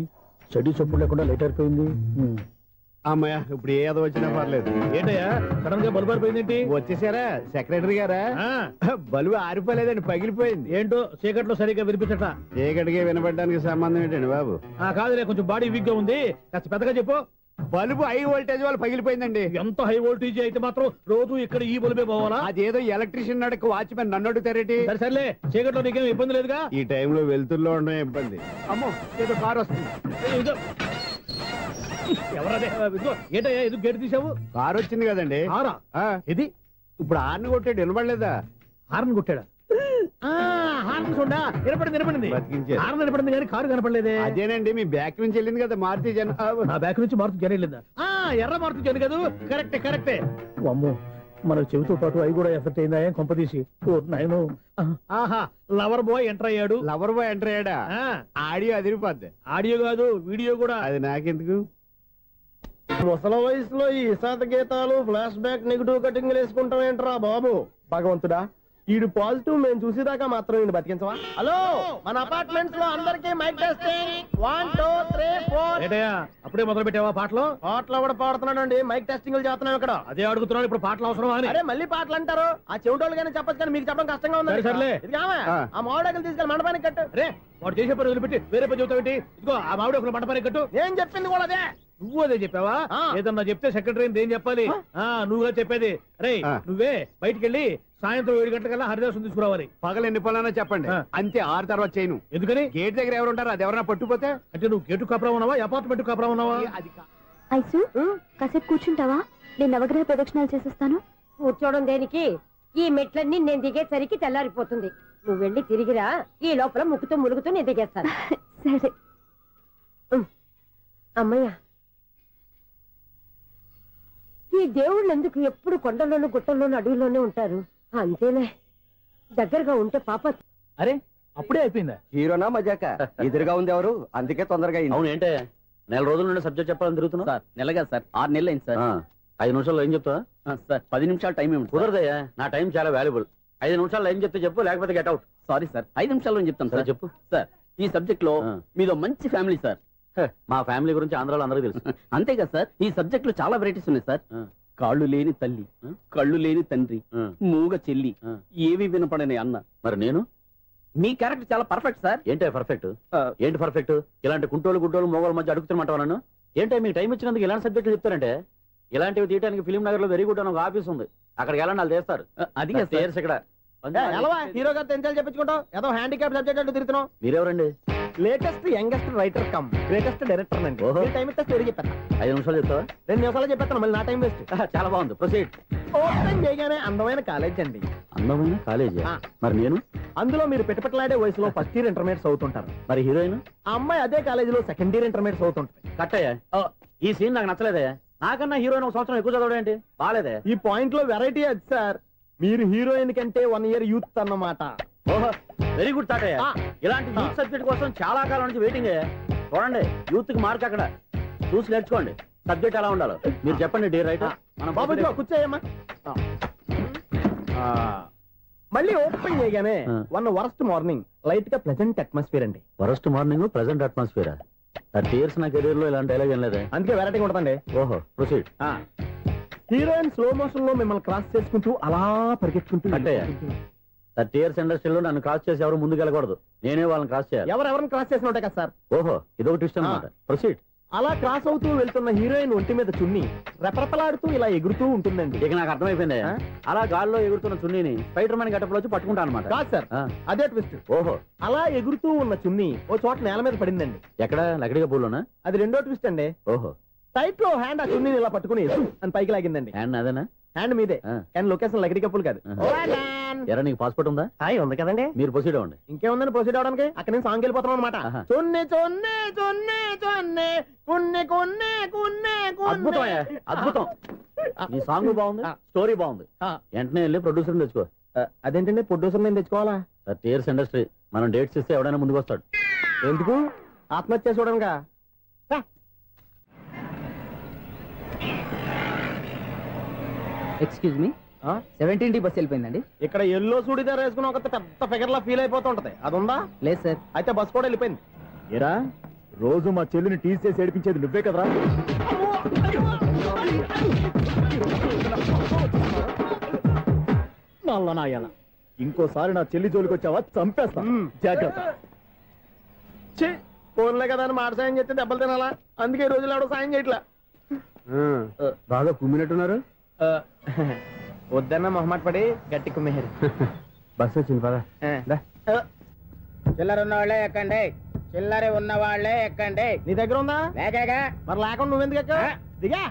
చెడు చప్పుడు లేకుండా లేట్ అయిపోయింది? అమ్మయ్య, ఇప్పుడు ఏదో వచ్చినా పర్లేదు. ఏంటయ్యా సడన్ గా బల్బు ఆరిపోయింది? వచ్చేసారా సెక్రటరీ గారా? బల్బు ఆరిపోలేదండి, పగిలిపోయింది. ఏంటో చీకట్లో సరిగ్గా వినిపించట. చీకటిగా వినపడడానికి సంబంధం ఏంటండి బాబు? కాదులే, కొంచెం బాడీ వీక్ గా ఉంది, కాస్త పెద్దగా చెప్పు. బల్బు హై వోల్టేజ్ వాళ్ళు పగిలిపోయిందండి. ఎంత హై వోల్టేజ్ అయితే మాత్రం రోజు ఇక్కడ ఈ బల్బే పోవాలా? అదేదో ఎలక్ట్రీషియన్ అడగ వాచ్మెన్ నన్ను అడుగుతారేటి? సర్లే, చీకట్లో నీకేం ఇబ్బంది లేదుగా? ఈ టైంలో వెళ్తుల్లో ఉండడం ఇబ్బంది. అమ్మో, ఏదో కారు వస్తుంది. ఎవరదే? ఏంటయ్యా ఎందుకు గేటు తీసావు? కారు వచ్చింది కదండి. ఇది ఇప్పుడు హార్న్ కొట్టాడు, వినపడలేదా? హార్న్ కొట్టాడా? హార్న్ చూడా వినపడింది. హార్న్ వినపడింది కానీ కారు కనపడలేదే. అదేనండి, మీ బ్యాక్ నుంచి వెళ్ళింది కదా మారుతి జన్. నా బ్యాక్ నుంచి మారుతి జన్ వెళ్ళిందా? ఎర్ర మారుతి జన్ కదా? కరెక్టే. అమ్మో, మన చెవితో పాటు అవి కూడా ఎఫెక్ట్ అయిందా? ఏం కొంపదీసి? ఆహా, లవర్ బాయ్ ఎంటర్ అయ్యాడు. లవర్ బాయ్ ఎంటర్ అయ్యాడా? ఆడియో అదిరిపోద్ది. ఆడియో కాదు, వీడియో కూడా. అది నాకెందుకు? ముసల వయసులో ఈ ఇసాత గీతాలు, ఫ్లాష్ బ్యాక్, నెగిటివ్ కటింగ్ వేసుకుంటాం ఏంట్రా బాబు? భగవంతుడా, ఈడు పాజిటివ్ మేము చూసేదాకా మాత్రం ఈయన బతికించవా? హలో, మన అపార్ట్మెంట్స్ లో అందరికీ మైక్ టెస్టింగ్. 1 2 3 4. అప్పుడే మొదలు పెట్టావా పాటలు? పాటలు కూడా పాడుతున్నాడు అండి, మైక్ టెస్టింగ్ చేస్తున్నాం ఇక్కడ. అదే అడుగుతున్నాడు, ఇప్పుడు పాటలు అవసరమా అని. అరే మళ్ళీ పాటలు అంటారు, ఆ చెవిటోళ్ళు కానీ చెప్పచ్చు, కానీ మీకు చెప్పడం కష్టంగా ఉంది. సర్లే, ఆ మామిడాకులు తీసుకెళ్ళి మండపానికి కట్టు. రే, వాడు చేసే పని వదిలిపెట్టి వేరే పని చెబుతావు ఏంటి? ఇదిగో ఆ మామిడి ఒకరు మండపానికి కట్టు. నేను చెప్పింది కూడా అదే. నువ్వు అదే చెప్పావా? ఏదన్నా చెప్తే సెక్రటరీ ఏం చెప్పాలి? నువ్వుగా చెప్పేది. రే, నువ్వే బయటికి వెళ్ళి సాయంత్రం 7 గంటలకల్లా హరిదాసు తీసుకురావాలి. పగలు ఎన్ని పనులన్నా చెప్పండి, అంతే. 6 తర్వాత చేయను. ఎందుకని? గేట్ దగ్గర ఎవరు ఉంటారు, అది ఎవరన్నా పట్టుపోతే. అంటే నువ్వు గేటు కాపురా ఉన్నావా, అపార్ట్మెంట్ కాపురా ఉన్నావా? ఐసు, కాసేపు కూర్చుంటావా? నేను నవగ్రహ ప్రదక్షిణాలు చేసేస్తాను. కూర్చోవడం దేనికి? ఈ మెట్లన్నీ నేను దిగేసరికి తెల్లారిపోతుంది. నువ్వు వెళ్ళి తిరిగిరా, ఈ లోపల ముక్కుతూ ములుగుతూ నేను దిగేస్తాను. సరే. అమ్మయ్య, ఈ దేవుళ్ళు ఎందుకు ఎప్పుడు కొండల్లోనూ గుట్టల్లోనూ అడవిలోనే ఉంటారు? అంతేలే, దగ్గరగా ఉంటే పాప. అరే అప్పుడే అయిపోయిందా? హీరోనా మజాక? ఎదురుగా ఉంది ఎవరు, అందుకే తొందరగా అయింది. అవును, ఏంటే నెల రోజుల నుండి సబ్జెక్ట్ చెప్పాలని తిరుగుతున్నా? సార్ నెలగా సార్ 6 నెలలు అయింది సార్. 5 నిమిషాల్లో ఏం చెప్తా సార్ 10 నిమిషాలు టైం ఏమి కుదరదయ్యా, నా టైం చాలా వాల్యుబుల్. 5 నిమిషాల్లో ఏం చెప్తే చెప్పు, లేకపోతే గెట్ అవుట్. సారీ సార్, 5 నిమిషాల్లో చెప్తాను సార్. చెప్పు సార్ ఈ సబ్జెక్ట్ లో మీదో మంచి ఫ్యామిలీ సార్. మా ఫ్యామిలీ గురించి ఆంధ్రాలో అందరికీ తెలుసు. అంతేగా సార్, ఈ సబ్జెక్ట్ లో చాలా వెరైటీస్ ఉన్నాయి సార్. కాళ్ళు లేని తల్లి, కళ్ళు లేని తండ్రి, మూగ చెల్లి, ఏవి వినపడని అన్న. మరి నేను మీ క్యారెక్టర్ చాలా పర్ఫెక్ట్ సార్. ఏంటే పర్ఫెక్ట్? ఏంటి పర్ఫెక్ట్? ఇలాంటి కుంటోలు గుడ్డోలు మోగోల మధ్య అడుగుతున్నమాట నన్ను. ఏంటంటే మీకు టైం ఇచ్చినందుకు ఇలాంటి సబ్జెక్టులు చెప్తారంటే, ఇలాంటివి తీయడానికి ఫిలిం నగర్ లో వెరీ గుడ్ అని ఒక ఆఫీస్ ఉంది, అక్కడికి వెళ్ళండి, వాళ్ళు చేస్తారు. అది ఇక్కడ హీరో గారు తెంచాలి చెప్పించుకుంటావు, ఏదో హ్యాండిక్యాప్ సబ్జెక్ట్ అంటే తిరుగుతున్నావు. మీరెవరండి? Latest youngest writer come greatest director అండి. టైం ఇస్తే స్టోరీ చెప్పేస్తా. 5 నిమిషాలు చెప్తావా? 2 నిమిషాలు చెప్పేస్తాను, మళ్ళీ నా టైం వేస్ట్. చాలా బాగుంది, ప్రొసీడ్. ఓపెన్ చేయగానే అందమైన కాలేజ్ అండి. అందమైన కాలేజీ? మరి నేను అందులో మీరు పెట్టుపట్లాడే వయసులో ఫస్ట్ ఇయర్ ఇంటర్మీడియట్స్ అవుతుంటారు. మరి హీరోయిన్? ఆ అమ్మాయి అదే కాలేజీలో సెకండ్ ఇయర్ ఇంటర్మీడియట్స్ అవుతుంటారు. కట్టయ్యా, ఈ సీన్ నాకు నచ్చలేదే. నాకన్నా హీరోయిన్ 1 సంవత్సరం ఎక్కువ చదవడం ఏంటి? బాలేదే. ఈ పాయింట్ లో వెరైటీ అది సార్, మీరు హీరోయిన్ కంటే 1 ఇయర్ యూత్ అన్నమాట. ఓహో, వెరీ గుడ్ తాటయ్య. ఇలాంటి యూత్ సబ్జెక్ట్ కోసం చాలా కాలం నుంచి వెయిటింగ్. చూడండి, యూత్ కి మార్క్ అక్కడ చూసి నేర్చుకోండి. సబ్జెక్ట్ ఎలా ఉండాలో మీరు చెప్పండి డియర్ రైటర్. బాబు కూర్చోయమ్మా. మళ్ళీ ఓపెన్ చేయగానే వన్ వరస్ట్ మార్నింగ్, లైట్ గా ప్లెజెంట్ అట్మాస్ఫియర్ అండి. Worst morning pleasant atmosphere? 30 years నా కెరీర్ లో ఇలాంటి డైలాగ్ ఏం లేదే. అందుకే వెరైటీ ఉంటుందండి. ఓహో, ప్రొసీడ్. హీరోయిన్ స్లో మోషన్ లో మిమ్మల్ని క్రాస్ చేసుకుంటూ అలా పరిగెత్తుకుంటూ 30 years ఇండస్ట్రీలో నన్ను క్రాస్ చేసి ఎవరు ముందుకు వెళ్ళకూడదు, నేనే వాళ్ళని క్రాస్ చేయాలి. ఎవరెవరిని క్రాస్ చేసిన ఉంటాయి కదా సార్. ఓహో, ఇదొక ట్విస్ట్ అన్నమాట. ప్రొసీడ్. అలా క్రాస్ అవుతూ వెళ్తున్న హీరోయిన్ ఒంటి మీద చున్ని రెపరెపలాడుతూ ఇలా ఎగురుతూ ఉంటుందండి. ఇక నాకు అర్థమైపోయింది. అలా గాల్లో ఎగురుతున్న చున్నీని స్పైడర్ మ్యాన్ గెటప్లో వచ్చి పట్టుకుంటా అనమాట. కాదు సార్, అదే ట్విస్ట్. ఓహో, అలా ఎగురుతూ ఉన్న చున్ని ఓ చోట నేల మీద పడిందండి. ఎక్కడ? లకడిగా పూలోనా? అది రెండో ట్విస్ట్ అండి. ఓహో, టైట్ లో హ్యాండ్ ఆ చున్నీని ఇలా పట్టుకుని అని పైకి లాగిందండి. హ్యాండ్ అదేనా? హ్యాండ్ మీదే, కానీ లొకేషన్ లకడి కప్పులు కాదు. ఎరా, నీకు పాస్పోర్ట్ ఉందా? ఉంది కదండి. మీరు ప్రొసీడ్ అవ్వండి. ఇంకేముందని ప్రొసీడ్ అవడానికి? అక్కడ నుంచి సాంగ్ వెళ్ళిపోతున్నాం అనమాట. చున్నే చున్నే చున్నే చున్నే కున్నే కున్నే కున్నే. అద్భుతం, అద్భుతం. ఈ సాంగ్ బాగుంది, స్టోరీ బాగుంది. వెంటనే వెళ్ళి ప్రొడ్యూసర్ తెచ్చుకో. అదేంటండి ప్రొడ్యూసర్ నేను తెచ్చుకోవాలా? 30 years ఇండస్ట్రీ, మనం డేట్స్ ఇస్తే ఎవడైనా ముందుకు వస్తాడు. ఎందుకు? ఆత్మహత్య చూడనుగా. Excuse me, 17D bus వెళ్ళిపోయిందండి. ఇక్కడ ఎల్లో చూడిదార్ వేసుకుని ఒక పెద్ద ఫిగర్ లా ఫీల్ అయిపోతుంటది, అది ఉందా? లేదు సార్. అయితే బస్ కూడా వెళ్ళిపోయింది. ఏరా, రోజు మా చెల్లిని టీస్ చేసి ఏడిపించేది నువ్వే కదరా? నల్లనాయాల, ఇంకోసారి నా చెల్లి జోలికి వచ్చావా చంపేస్తా, జాగ్రత్త. ఫోన్లే కదా అని మాట సాయం చేస్తే దెబ్బలు తినాలా? అందుకే ఈ రోజులు ఎవడో సాయం చేయట్లా. బాగా కుమ్మినట్టున్నారు. వద్దన్న మొహమాట పడి గట్టి కుమ్మేరు. బస్సు వచ్చింది పద. చిల్లర ఉన్న వాళ్ళే ఎక్కండి, చిల్లర ఉన్న వాళ్ళే ఎక్కండి. నీ దగ్గర ఉందా? లేకగా. మరి లేకుండా నువ్వెందుకు ఎక్కావు? దిగా.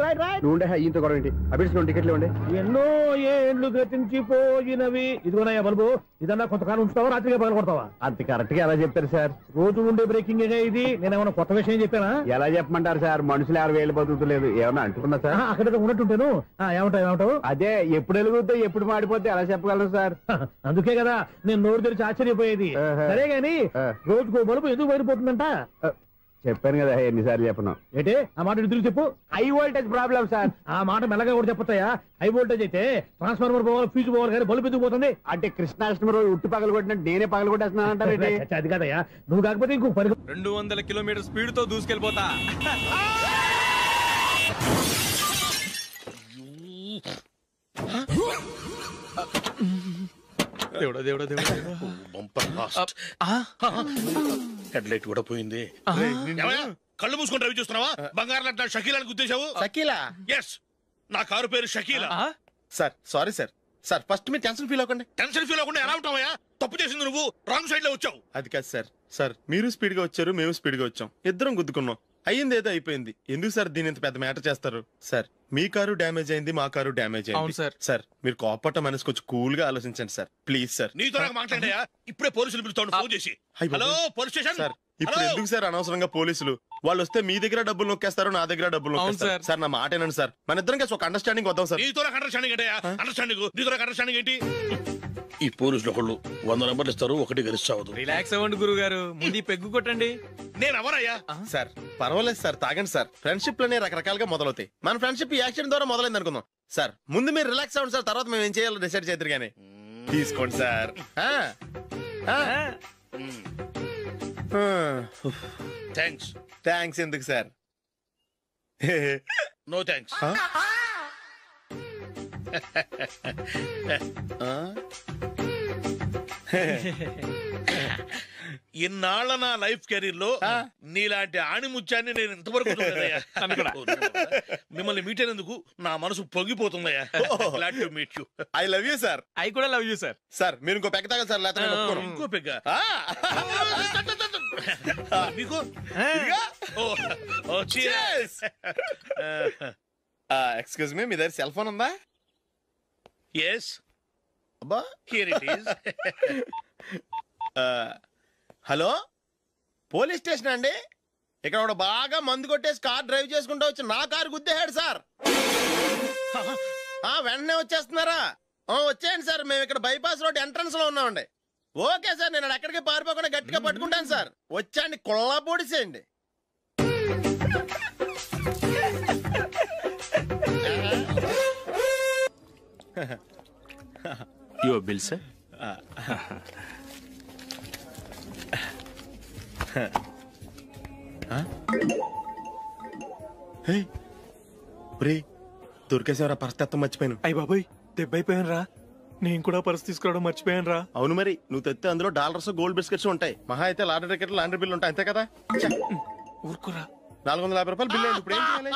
Right right. నువ్వు ఉండే ఇంత గొడవ ఏంటి? అభిడ్స్ టికెట్లు ఇవ్వండి. ఎన్నో ఏళ్ళు గతించిపోయినవి. ఇదిగోనయ్యా బల్బు, ఇదన్నా కొంతకాలం ఉంచుతావా, రాత్రిగా పగల కొడతావా? అంత కరెక్ట్ గా ఎలా చెప్తారు సార్? రోజు ఉండే బ్రేకింగ్ ఇది. నేనేమన్నా కొత్త విషయం చెప్పానా? ఎలా చెప్పమంటారు సార్? మనుషులు 60 ఏళ్ళు బతుకుతలేదు, ఏమన్నా అంటున్నా సార్? అక్కడ ఉన్నట్టుంటాను. ఏమంటావు? అదే ఎప్పుడు వెలుగుతో ఎప్పుడు మాడిపోతే ఎలా చెప్పగలరు సార్? అందుకే కదా నేను నోరు తెరిచి ఆశ్చర్యపోయేది. సరే గాని రోజుకో బల్బు ఎందుకు బయటపోతుందంట? చెప్పాను కదా ఎన్నిసార్లు చెప్పను. ఏంటి ఆ మాట నిధులు చెప్పు. High voltage problem sir. ఆ మాట మెల్లగా కూడా చెప్పతాయా? హై వోల్టేజ్ అయితే ట్రాన్స్ఫార్మర్ పోవాలి, ఫ్యూజ్ పోవాలి, కానీ బల్బు ఎందుకు పోతుంది? అంటే కృష్ణాష్టమి రోజు ఉట్టు పగలు కొట్టినట్టు నేనే పగలు కొట్టేస్తున్నాను అంటారు. అది కాదయ్యా, నువ్వు కాకపోతే ఇంకో 200 కిలోమీటర్ స్పీడ్ తో దూసుకెళ్ళిపోతా. దేవుడా దేవుడా దేవుడా, హెడ్ లైట్ కూడా పోయింది. కళ్ళు మూసుకొని రవి చూస్తున్నావా? బంగారం లాంటి షకీలాని గుర్తించావు? షకీలా? ఎస్, నా కారు పేరు Shakeela. Sir sorry sir. Sir first మీరు టెన్షన్ ఫీల్ అవ్వకండి. టెన్షన్ ఫీల్ అవ్వకుండా ఎలా ఉంటావా? తప్పు చేసింది నువ్వు, రాంగ్ సైడ్ లో వచ్చావు. అది కాదు సార్. సార్ మీరు స్పీడ్ గా వచ్చారు, మేము స్పీడ్ గా వచ్చాం, ఇద్దరం గుద్దుకున్నాం. అయ్యింది ఏదో అయిపోయింది. ఎందుకు సార్ దీని ఇంత పెద్ద మ్యాటర్ చేస్తారు? సార్ మీ కారు డ్యామేజ్ అయింది, మా కారు డ్యామేజ్ అయింది. సార్ సార్ మీరు కోపట్ట మనసు కొంచెం కూల్ గా ఆలోచించండి సార్, ప్లీజ్ సార్. నీతో నాకు మాట్లాడాయా? ఇప్పుడే పోలీసులు పిలుస్తాను ఫోన్ చేసి. Hello police station. సార్ ఇప్పుడు ఎందుకు సార్ అనవసరంగా పోలీసులు? వాళ్ళు వస్తే మీ దగ్గర డబ్బులు నొక్కేస్తారు, నా దగ్గర డబ్బులు నొక్కేస్తారు. సార్ నా మాట ఏనండి సార్, మన ఇద్దరం కలిసి ఒక అండర్స్టాండింగ్ వద్దాం సార్. నీతో అండర్స్టాండింగ్ ఏంటి? అండర్స్టాండింగ్ ఏంటి? ఈ పోలీసులు ఒకళ్ళు 100 నెంబర్లు ఇస్తారు, ఒకటి గెలుస్తావదు. రిలాక్స్ అవ్వండి గురువు గారు, ముందు పెగ్గు కొట్టండి. నేను ఎవరయ్యా? సార్ పర్వాలేదు సార్, తాగండి సార్. ఫ్రెండ్షిప్ లోనే రకరకాలుగా మొదలవుతాయి. మన ఫ్రెండ్షిప్ ఈ యాక్సిడెంట్ ద్వారా మొదలైంది అనుకుందాం. సార్ ముందు మీరు రిలాక్స్ అవ్వండి సార్, తర్వాత మేము ఏం చేయాలో డిసైడ్ చేద్దరు కానీ. తీసుకోండి సార్. థ్యాంక్స్ ఎందుకు సార్? No thanks. ఇన్నాళ్ళ నా లైఫ్ కెరీర్ లో నీలాంటి ఆణిముత్యాన్ని నేను ఇంతవరకు చూడలేదయ్యా. మిమ్మల్ని మీట్ అయినందుకు నా మనసు పొంగిపోతుందయ్యా. Glad to meet you. I love you sir. I కూడా లవ్ యూ సార్. సార్ మీరు ఇంకో పెగ్గ తాగండి సార్, లేకపోతే ఇంకో పెగ్గ మీకు. ఎక్స్క్యూజ్ మీ, మీ దగ్గర సెల్ ఫోన్ ఉందా? ఎస్. అబ్బా here it is. Hello, police station అండి. ఇక్కడ ఒక బాగా మందు కొట్టేసి కార్ డ్రైవ్ చేసుకుంటూ వచ్చి నా కారు గుద్దేశాడు సార్. వెంటనే వచ్చేస్తున్నారా? వచ్చేయండి సార్, మేము ఇక్కడ బైపాస్ రోడ్ ఎంట్రన్స్ లో ఉన్నామండి. ఓకే సార్, నేను ఎక్కడికి పారిపోకుండా గట్టిగా పట్టుకుంటాను సార్. వచ్చాండి, కుళ్ళా పొడిసేయండి. Your bill, sir. దొరికేసేవరా? పరిస్థితి మర్చిపోయాను. అయ్య బాబాయ్, దెబ్బైపోయాను రా. నేను కూడా పర్స్ తీసుకురావడం మర్చిపోయాను రా. అవును మరి, నువ్వు తెస్తే అందులో డాలర్స్, గోల్డ్ బిస్కెట్స్ ఉంటాయి. మహా అయితే లాటరీ టికెట్, లాండ్రీ బిల్లు ఉంటాయి, అంతే కదా? ఊరుకురా. 450 రూపాయలు బిల్లు అయింది. ఇప్పుడు ఏం చేయాలి?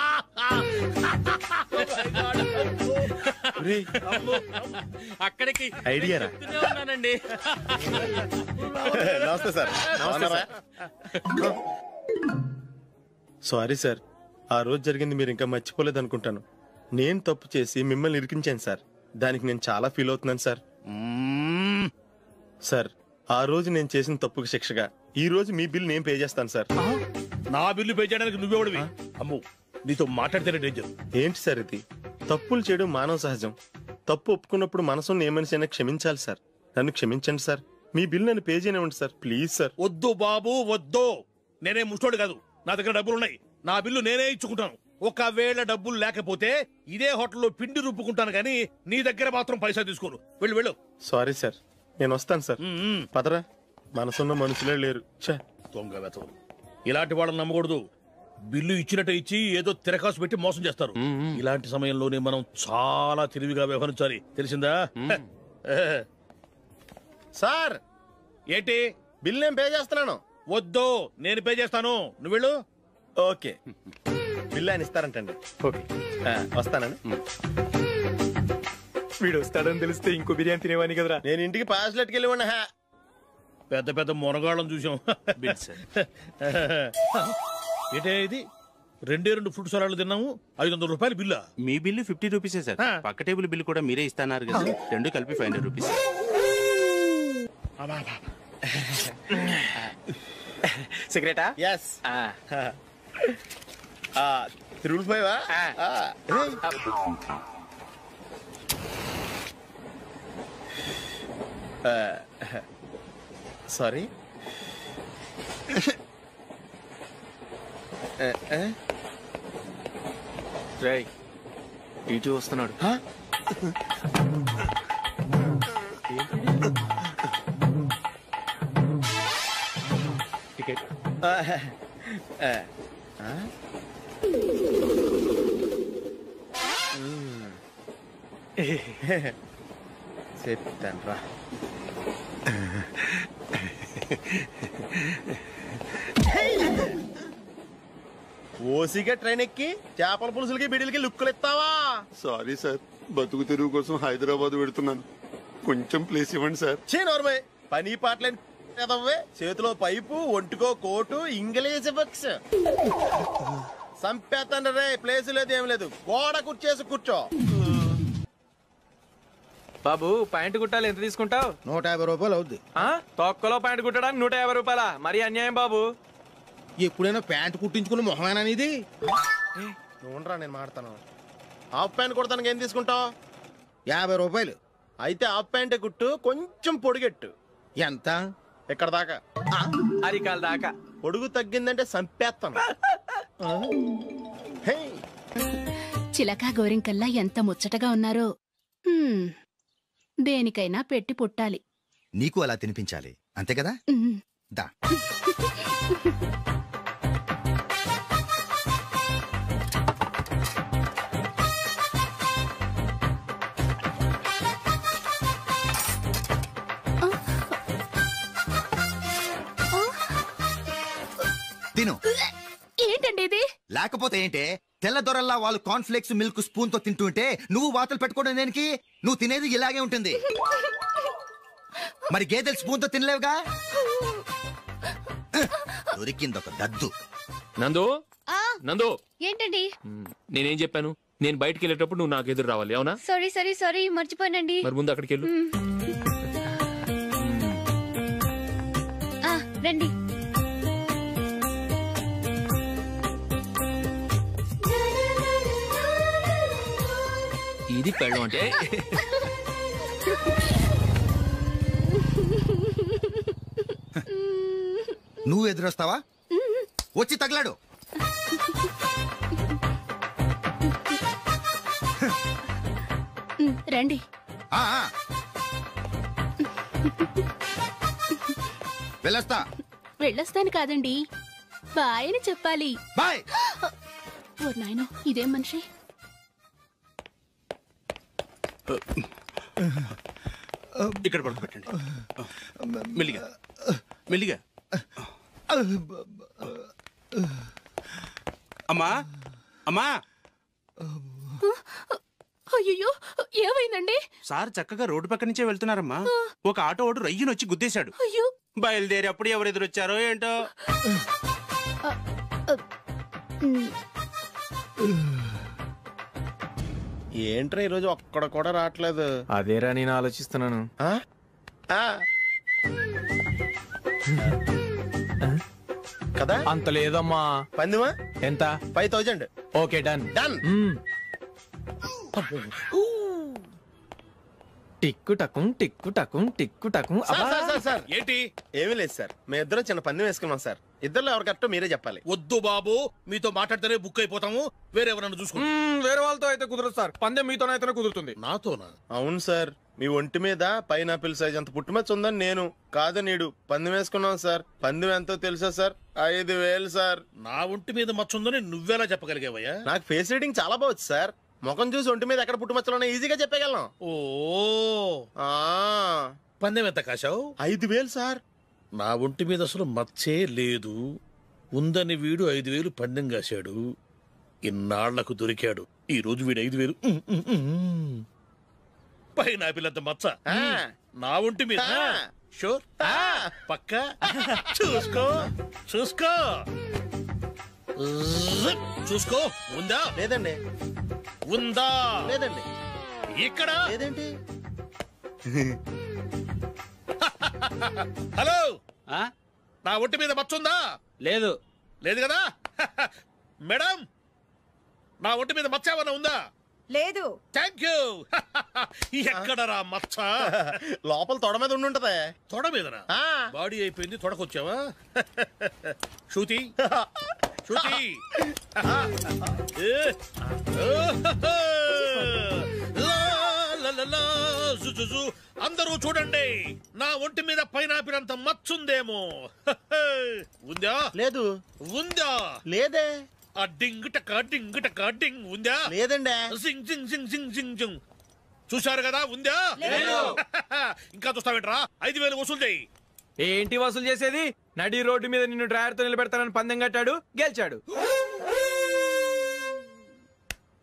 అక్కడికి ఐడియా రా. ఉన్నానండి. నమస్తే సార్. సారీ సార్, ఆ రోజు జరిగింది మీరు ఇంకా మర్చిపోలేదు అనుకుంటాను. నేను తప్పు చేసి మిమ్మల్ని ఇరికించాను సార్. దానికి నేను చాలా ఫీల్ అవుతున్నాను సార్. సార్ ఆ రోజు నేను చేసిన తప్పుకి శిక్షగా ఈ రోజు మీ బిల్ నేను పే చేస్తాను సార్. నా బిల్లు పే చేయడానికి నువ్వెవడివి? అమ్మో, నీతో మాట్లాడితేనే డేంజర్. ఏంటి సార్ ఇది? తప్పులు చేయడం మానవ సహజం. తప్పు ఒప్పుకున్నప్పుడు మనసుని ఏ మనిషి అయినా క్షమించాలి సార్. నన్ను క్షమించండి సార్. మీ బిల్ నన్ను పే చేయనివ్వండి సార్, ప్లీజ్ సార్. వద్దు బాబు, వద్దు. నేనే ముష్టోడు కాదు, నా దగ్గర డబ్బులు ఉన్నాయి. నా బిల్లు నేనే ఇచ్చుకుంటాను. ఒకవేళ డబ్బులు లేకపోతే ఇదే హోటల్లో పిండి రుబ్బుకుంటాను, కానీ నీ దగ్గర మాత్రం పైసా తీసుకోను. వెళ్ళు వెళ్ళు. సారీ సార్, నేను వస్తాను సార్. పదరా, మనసున్న మనుషులే లేరు. దొంగ వెతవరు. ఇలాంటి వాళ్ళని నమ్మకూడదు. బిల్లు ఇచ్చినట్టు ఇచ్చి ఏదో తిరకాసు పెట్టి మోసం చేస్తారు. ఇలాంటి సమయంలోనే మనం చాలా తెలివిగా వ్యవహరించాలి, తెలిసిందా? సార్ ఏంటి? బిల్ నేను పే చేస్తున్నాను. వద్దు, నేను పే చేస్తాను, నువ్వు వెళ్ళు. ఓకే, బిల్ ఆయన ఇస్తారంటండి. ఓకే, వస్తానండి. వీడు వస్తాడని తెలిస్తే ఇంకో బిర్యానీ తినేవాని కదరా. నేను ఇంటికి పాస్లెట్కి వెళ్ళి ఉన్నా. పెద్ద పెద్ద మునగాళ్ళం చూసాం. ఏంటే ఇది? 2 ఫ్రూట్ సలాడ్లు తిన్నాము, 500 రూపాయలు బిల్లా? మీ బిల్లు 50 రూపీసే సార్. పక్క టేబుల్ బిల్లు కూడా మీరే ఇస్తాన్నారు కదా, రెండు కలిపి 500 రూపీస్. సిగరెటా? ఎస్. తిరుగులు పోయావా? సారీ. రేయ్, ఇటు వస్తున్నాడు. టికెట్. చెప్తాను రా. ఓసిగా ట్రైన్ ఎక్కి చేపల పులుసులకి బిడిలకి లుక్కులు ఇస్తావా? సారీ సార్, బతుకు తెరువు కోసం హైదరాబాద్ పెడుతున్నాను, కొంచెం ప్లేస్ ఇవ్వండి సార్. నోర్మై, పని పాటలేని చేతిలో పైపు, ఒంటికో కోటు, ఇంగ్లీష్ బుక్స్. సంపేతండ్రి రే, ప్లేస్ లేదు ఏం లేదు, గోడ కుర్చేసి కూర్చో. బాబు, ప్యాంటు కుట్టాలి, ఎంత తీసుకుంటావు? 150 రూపాయలు అవుద్ది. తొక్కలో ప్యాంటు కుట్టడానికి 150 రూపాయల? మరి అన్యాయం బాబు. ఎప్పుడైనా ప్యాంట్ కుట్టించుకున్న మొహమేనా ఇది? నువ్వురా, నేను మాడతాను. హాఫ్ ప్యాంట్ కుడతానికి ఏం తీసుకుంటావు? 50 రూపాయలు. అయితే హాఫ్ ప్యాంటే కుట్టు, కొంచెం పొడిగెట్టు. ఎంత? ఎక్కడ దాకా? అరికాల దాకా. పొడుగు తగ్గిందంటే సంపేస్తాను. చిలకా గోరింకల్లా ఎంత ముచ్చటగా ఉన్నారో. దేనికైనా పెట్టి పుట్టాలి. నీకు అలా తినిపించాలి, అంతే కదా? దా. తిను. ఏంటండి ఇది? లేకపోతే ఏంటే, తెల్లదొరల్లా వాళ్ళు కార్న్ఫ్లేక్స్ మిల్క్ స్పూన్ తో తింటుంటే నువ్వు వాతలు పెట్టుకోవడం దేనికి? నువ్వు తినేది ఇలాగే ఉంటుంది. మరి గేదెలు స్పూన్ తో తినలేవుగా. దొరికింది ఒక దద్దు. నందు, నందు, ఏంటండి? నేనేం చెప్పాను? నేను బయటికి వెళ్ళేటప్పుడు నువ్వు నాకు ఎదురు రావాలి, అవునా? సారీ సారీ సారీ, మర్చిపోయానండి. మరి ముందు అక్కడికి వెళ్ళు. రండి. ఇది పెళ్ళం అంటే. నువ్వు ఎదురొస్తావా? వచ్చి తగలాడు. రండి. వెళ్ళొస్తా. వెళ్ళొస్తాను కాదండి, బాయ్ అని చెప్పాలి. బాయ్. ఓ నాయనో, ఇదేం మనిషి? ఇక్కడ పడుకోబెట్టండి. మెల్లిగా మెల్లిగా. అమ్మా, అమ్మా. అయ్యో, ఏమైందండి? సార్ చక్కగా రోడ్డు పక్క నుంచే వెళ్తున్నారమ్మా. ఒక ఆటో ఓడు రయ్యనొచ్చి గుద్దేశాడు. అయ్యో. బయలుదేరి అప్పుడు ఎవరు ఎదురొచ్చారో ఏంటో. ఏంట్రా ఈరోజు ఒక్కడ కూడా రావట్లేదు? అదేరా నేను ఆలోచిస్తున్నాను. కదా అంత లేదమ్మా. పందిమా ఎంత? 5000. Okay, done done. టిక్కు టకుం టిక్కు టకుం టిక్కు టకుం. సార్ ఏంటి? ఏమీ లేదు సార్, మేము ఇద్దరు చిన్న పందెం వేసుకున్నాం సార్. ఇద్దరు ఎవరు కరెక్టో మీరే చెప్పాలి. వద్దు బాబు, మీతో మాట్లాడితేనే బుక్ అయిపోతాము. వేరెవరన్నా చూసుకుంటాం. వేరే వాళ్ళతో అయితే కుదరదు సార్, పందెం మీతోనైతేనే కుదురుతుంది. నాతోనా? అవును సార్, మీ ఒంటి మీద పైనాపిల్ సైజ్ అంత పుట్టుమచ్చ ఉందని నేను కాదు నీడు పందెం వేసుకున్నాం సార్. పందెం ఎంతో తెలుసా సార్? 5000 సార్. నా ఒంటి మీద మచ్చ ఉందని నువ్వెలా చెప్పగలిగావయ్యా? నాకు ఫేస్ రీడింగ్ చాలా బాగుంది సార్. ముఖం చూసి ఒంటి మీద ఎక్కడ పుట్టుమచ్చలో ఈజీగా చెప్పగలం. ఓ, పందెం ఎంత కాశావు? 5000 సార్. నా ఒంటి మీద అసలు మచ్చే లేదు. ఉందని వీడు 5000 పందెం కాశాడు. ఇన్నాళ్లకు దొరికాడు. ఈ రోజు వీడు 5000. పైన పిల్లంత మచ్చ నా ఒంటి మీద. షూర్? పక్క చూసుకో చూసుకో చూసుకో. ఉందా? లేదండి. ఉందా? లేదండి. ఇక్కడ లేదేంటి? హలో, నా ఒంటి మీద మచ్చుందా? లేదు. లేదు కదా? మేడం, నా ఒంటి మీద మచ్చ ఏమన్నా ఉందా? లేదు. Thank you. ఎక్కడరా మచ్చ? లోపల తొడ మీద ఉండుంటదే. తొడ మీదనా? బాడీ అయిపోయింది, తొడకొచ్చావా? శృతి, శృతి. అందరూ చూడండి, నా ఒంటి మీద పైనాపిల్ అంత మచ్చుందేమో. ఉందా? లేదు. ఉందా? లేదే. ఆ డింగ్ టక డింగ్ టక డింగ్ ఉందా? లేదండి. జింగ్ జింగ్ జింగ్ జింగ్ జింగ్ జింగ్. చూశారు కదా? ఉందా? ఇంకా చూస్తావేంట్రా? 5000 వసూలు చేయి. ఏంటి వసూలు చేసేది? నడి రోడ్డు మీద నిన్ను డ్రైవర్ తో నిలబెడతానని పందెం కట్టాడు, గెలిచాడు.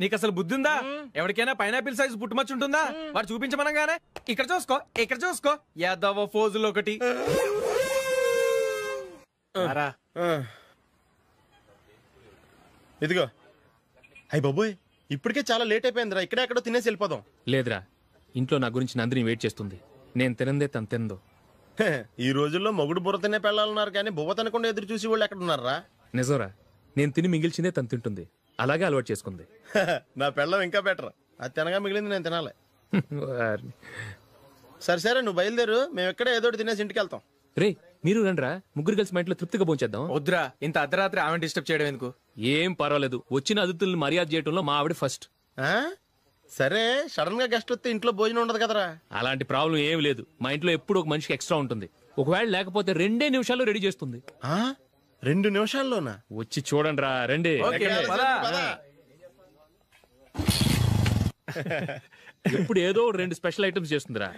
నీకు అసలు బుద్ధి ఉందా? ఎవరికైనా పైనాపిల్ సైజ్ పుట్టుమచ్చు ఉంటుందా? వాడు చూపించమనగానే ఇక్కడ చూసుకో, ఇక్కడ చూసుకో, యాదవ ఫోజులు ఒకటి. ఇదిగో. అయ్య బాబోయ్, ఇప్పటికే చాలా లేట్ అయిపోయిందిరా. ఇక్కడే ఎక్కడో తినేసి వెళ్ళిపోదాం. లేదురా, ఇంట్లో నా గురించి నందిని వెయిట్ చేస్తుంది. నేను తినందే తను తిందో. ఈ రోజుల్లో మొగుడు బుర్ర తినే పెళ్ళాలన్నారు కానీ బువ్వ తినకుండా ఎదురు చూసి వాళ్ళు ఎక్కడ ఉన్నారా? నిజంరా, నేను తిని మిగిల్చిందే తను తింటుంది. అలాగే అలవాటు చేసుకుంది. నా పెళ్ళం ఇంకా బెటర్. అది తినగా మిగిలింది నేను తినాలి. సరే సరే, నువ్వు బయలుదేరు. మేము ఎక్కడ ఏదో తినేసి ఇంటికి వెళ్తాం. రే, మీరు రండిరా, ముగ్గురు కలిసి మా ఇంట్లో తృప్తిగా పోంచేద్దాం. వద్దురా, ఇంత అర్ధరాత్రి ఆమె డిస్టర్బ్ చేయడం ఎందుకు? ఏం పర్వాలేదు, వచ్చిన అతిథుల్ని మర్యాద చేయడంలో మా ఆవిడ ఫస్ట్. సరే, సడన్ గా గెస్ట్ వస్తే ఇంట్లో భోజనం ఉండదు కదరా. అలాంటి ప్రాబ్లం ఏం లేదు. మా ఇంట్లో ఎప్పుడు ఒక మనిషికి ఎక్స్ట్రా ఉంటుంది. ఒకవేళ లేకపోతే 2 నిమిషాల్లో రెడీ చేస్తుంది. 2 నిమిషాల్లోనా? వచ్చి చూడండి రా, రండి. ఎప్పుడు ఏదో 2 స్పెషల్ ఐటమ్స్ చేస్తుందిరా.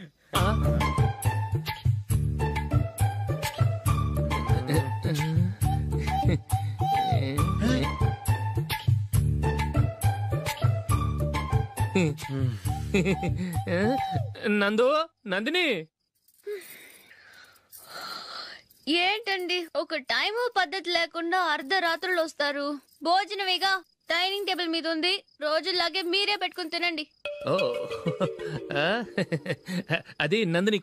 నందు, నందిని, ఏంటండి ఒక టైము పద్ధతి లేకుండా అర్ధరాత్రులు వస్తారు? భోజనమేగా, డైనింగ్ టేబుల్ మీద ఉంది. రోజుల్లాగే మీరే పెట్టుకుని తినండి. అది నందిని